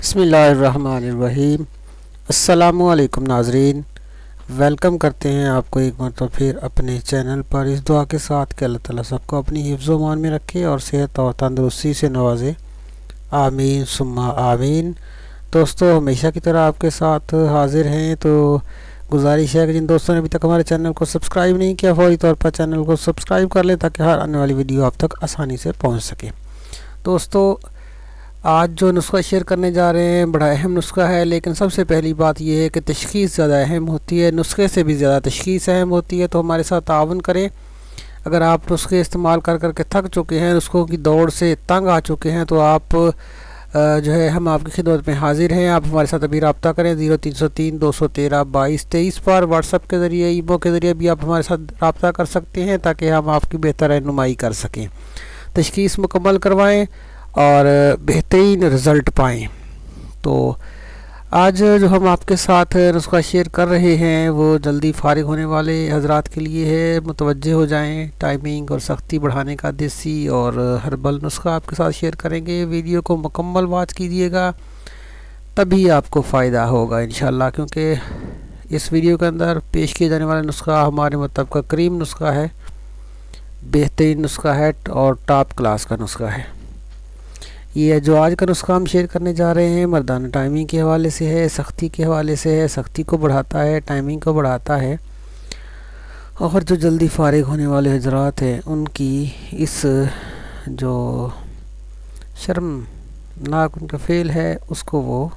बिस्मिल्लाहिर्रहमानिर्रहीम। अस्सलामुअलैकुम नाज़रीन, वेलकम करते हैं आपको एक मरतबा फिर अपने चैनल पर, इस दुआ के साथ कि अल्लाह ताला सबको अपनी हिफ्ज़ व मान में रखे और सेहत और तंदुरुस्ती से नवाजे। आमीन सुम्मा आमीन। दोस्तों, हमेशा की तरह आपके साथ हाजिर हैं। तो गुजारिश है कि जिन दोस्तों ने अभी तक हमारे चैनल को सब्सक्राइब नहीं किया, फौरी तौर पर चैनल को सब्सक्राइब कर लें ताकि हर आने वाली वीडियो आप तक आसानी से पहुँच सके। दोस्तों, आज जो नुस्खा शेयर करने जा रहे हैं बड़ा अहम नुस्खा है, लेकिन सबसे पहली बात यह है कि तशख़ीस ज़्यादा अहम होती है, नुस्खे से भी ज़्यादा तशख़ीस अहम होती है। तो हमारे साथ ताउन करें। अगर आप नुस्खे इस्तेमाल कर कर के थक चुके हैं, नुस्खों की दौड़ से तंग आ चुके हैं, तो आप जो है हम आपकी खिदमत में हाजिर हैं। आप हमारे साथ अभी रब्ता करें 0303 213 2223 पर। व्हाट्सएप के ज़रिए, ईमो के ज़रिए भी आप हमारे साथ रब्ता कर सकते हैं ताकि हम आपकी बेहतर रहनुमाई कर सकें, तशख़ीस मुकम्मल करवाएँ और बेहतरीन रिज़ल्ट पाएँ। तो आज जो हम आपके साथ नुस्खा शेयर कर रहे हैं वो जल्दी फ़ारिग होने वाले हज़रात के लिए है। मुतवज्जे हो जाएं। टाइमिंग और सख्ती बढ़ाने का देसी और हर्बल नुस्खा आपके साथ शेयर करेंगे। वीडियो को मुकम्मल वॉच कीजिएगा, तभी आपको फ़ायदा होगा इंशाल्लाह, क्योंकि इस वीडियो के अंदर पेश किया जाने वाला नुस्खा हमारे मतलब का क्रीम नुस्खा है, बेहतरीन नुस्खा है और टॉप क्लास का नुस्खा है। ये जो आज का नुस्खा हम शेयर करने जा रहे हैं मर्दाना टाइमिंग के हवाले से है, सख्ती के हवाले से है। सख्ती को बढ़ाता है, टाइमिंग को बढ़ाता है, और जो जल्दी फ़ारिग होने वाले हजरात हैं उनकी इस जो शर्मनाक उनका फ़ेल है उसको वो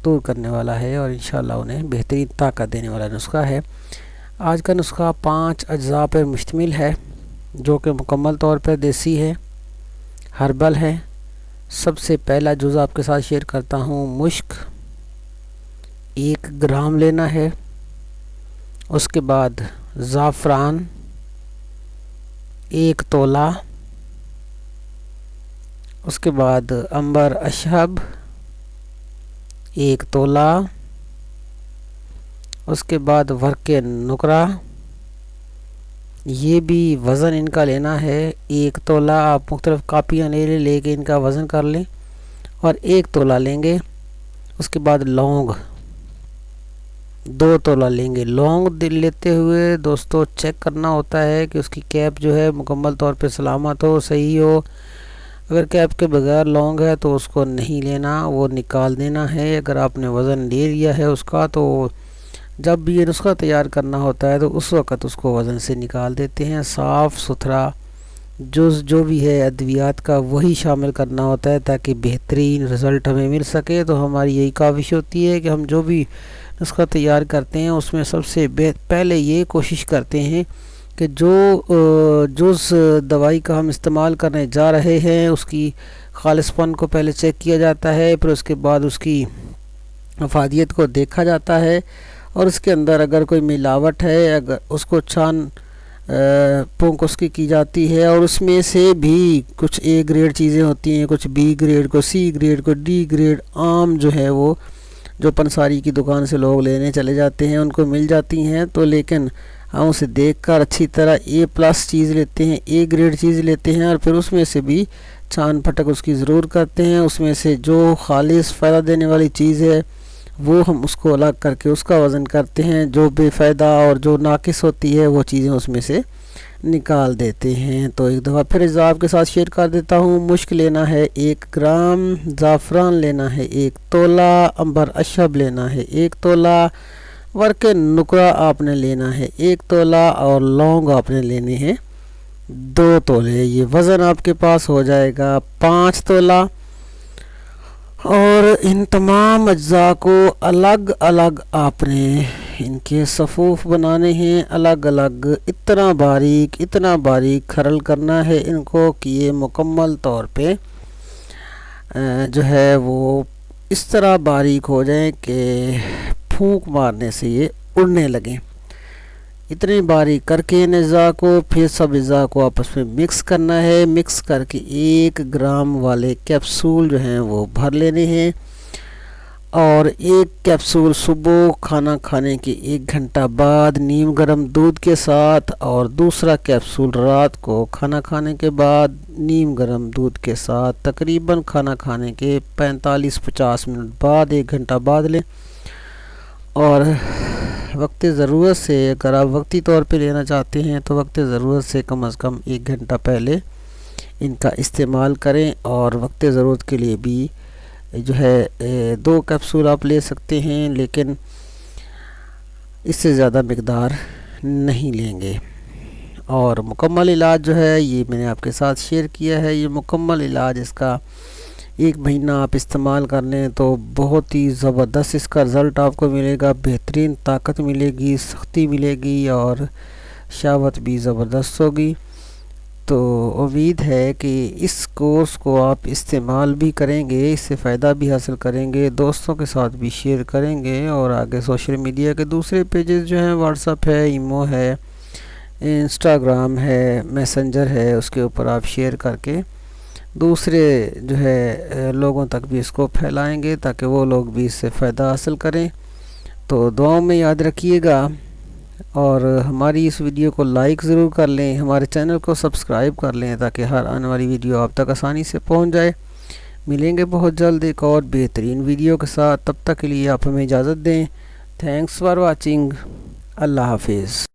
दूर करने वाला है और इंशाल्लाह उन्हें बेहतरीन ताकत देने वाला नुस्खा है। आज का नुस्खा 5 अज्जा पर मुश्तमिल है, जो कि मुकम्मल तौर पर देसी है, हर्बल है। सबसे पहला जुज़ आपके साथ शेयर करता हूँ। मुश्क 1 ग्राम लेना है। उसके बाद ज़ाफ़रान 1 तोला। उसके बाद अंबर अशहब 1 तोला। उसके बाद वर्क़े नुकरा, ये भी वज़न इनका लेना है 1 तोला। आप मुख्तलिफ़ कापियाँ लेके इनका वज़न कर लें और 1 तोला लेंगे। उसके बाद लौंग 2 तोला लेंगे। लौंग लेते हुए दोस्तों चेक करना होता है कि उसकी कैप जो है मुकम्मल तौर पे सलामत हो, सही हो। अगर कैप के बगैर लौंग है तो उसको नहीं लेना, वो निकाल देना है। अगर आपने वज़न ले लिया है उसका, तो जब भी ये नुस्खा तैयार करना होता है तो उस वक़्त उसको वज़न से निकाल देते हैं। साफ़ सुथरा जुज़ जो भी है अद्वियात का वही शामिल करना होता है ताकि बेहतरीन रिज़ल्ट हमें मिल सके। तो हमारी यही काविश होती है कि हम जो भी नुस्खा तैयार करते हैं उसमें सबसे पहले ये कोशिश करते हैं कि जो जुज़ दवाई का हम इस्तेमाल करने जा रहे हैं उसकी खालिसपन को पहले चेक किया जाता है, फिर उसके बाद उसकी अफादियत को देखा जाता है और उसके अंदर अगर कोई मिलावट है अगर उसको छान फूंक उसकी की जाती है। और उसमें से भी कुछ ए ग्रेड चीज़ें होती हैं, कुछ बी ग्रेड, को सी ग्रेड, को डी ग्रेड आम जो है वो जो पंसारी की दुकान से लोग लेने चले जाते हैं उनको मिल जाती हैं। तो लेकिन हम उसे देखकर अच्छी तरह A+ चीज़ लेते हैं, ए ग्रेड चीज़ लेते हैं और फिर उसमें से भी छान फटक उसकी ज़रूर करते हैं। उसमें से जो खालिस फ़ायदा देने वाली चीज़ है वो हम उसको अलग करके उसका वज़न करते हैं, जो बेफ़ायदा और जो नाकिस होती है वो चीज़ें उसमें से निकाल देते हैं। तो एक दफ़ा फिर आपके साथ शेयर कर देता हूँ। मुश्क लेना है 1 ग्राम, ज़ाफ़रान लेना है 1 तोला, अंबर अशहब लेना है 1 तोला, वर्क़े नुकरा आपने लेना है 1 तोला और लौंग आपने लेने हैं 2 तोले। ये वज़न आपके पास हो जाएगा 5 तोला। और इन तमाम अज्जा को अलग अलग आपने इनके सफ़ूफ़ बनाने हैं, अलग अलग इतना बारीक खरल करना है इनको कि ये मुकम्मल तौर पे जो है वो इस तरह बारीक हो जाए कि फूंक मारने से ये उड़ने लगें। इतने बारीक करके इन अज़्ज़ा को फिर सब अज़्ज़ा को आपस में मिक्स करना है। मिक्स करके 1 ग्राम वाले कैप्सूल जो हैं वो भर लेने हैं اور ایک کیپسول صبح کھانا کھانے کے 1 گھنٹہ بعد نیم گرم دودھ کے ساتھ، اور دوسرا کیپسول رات کو کھانا کھانے کے بعد نیم گرم دودھ کے ساتھ تقریباً کھانا کھانے کے 45-50 منٹ بعد 1 گھنٹہ بعد لیں۔ اور وقت ضرورت سے، اگر آپ وقتی طور پہ لینا چاہتے ہیں تو وقت ضرورت سے کم از کم 1 گھنٹہ پہلے ان کا استعمال کریں، اور وقت ضرورت کے لیے بھی جو ہے 2 کیپسول آپ لے سکتے ہیں، لیکن اس سے زیادہ مقدار نہیں لیں گے۔ اور مکمل علاج جو ہے یہ میں نے آپ کے ساتھ شیئر کیا ہے۔ یہ مکمل علاج، اس کا 1 مہینہ آپ استعمال کر لیں تو بہت ہی زبردست اس کا رزلٹ آپ کو ملے گا، بہترین طاقت ملے گی، سختی ملے گی، اور شہوت بھی زبردست ہوگی۔ تو امید ہے کہ اس کورس کو آپ استعمال بھی کریں گے، اس سے فائدہ بھی حاصل کریں گے، دوستوں کے ساتھ بھی شیئر کریں گے، اور آگے سوشل میڈیا کے دوسرے پیجز جو ہیں، واٹس ایپ ہے، ایمو ہے، انسٹاگرام ہے، میسنجر ہے، اس کے اوپر آپ شیئر کر کے دوسرے جو ہے لوگوں تک بھی اس کو پھیلائیں گے تاکہ وہ لوگ بھی اس سے فائدہ حاصل کریں۔ تو دعاؤں میں یاد رکھیے گا، اور ہماری اس ویڈیو کو لائک ضرور کر لیں، ہمارے چینل کو سبسکرائب کر لیں تاکہ ہر آنے والی ویڈیو آپ تک آسانی سے پہنچ جائے۔ ملیں گے بہت جلد ایک اور بہترین ویڈیو کے ساتھ، تب تک کے لیے آپ ہمیں اجازت دیں۔ Thanks for watching. اللہ حافظ۔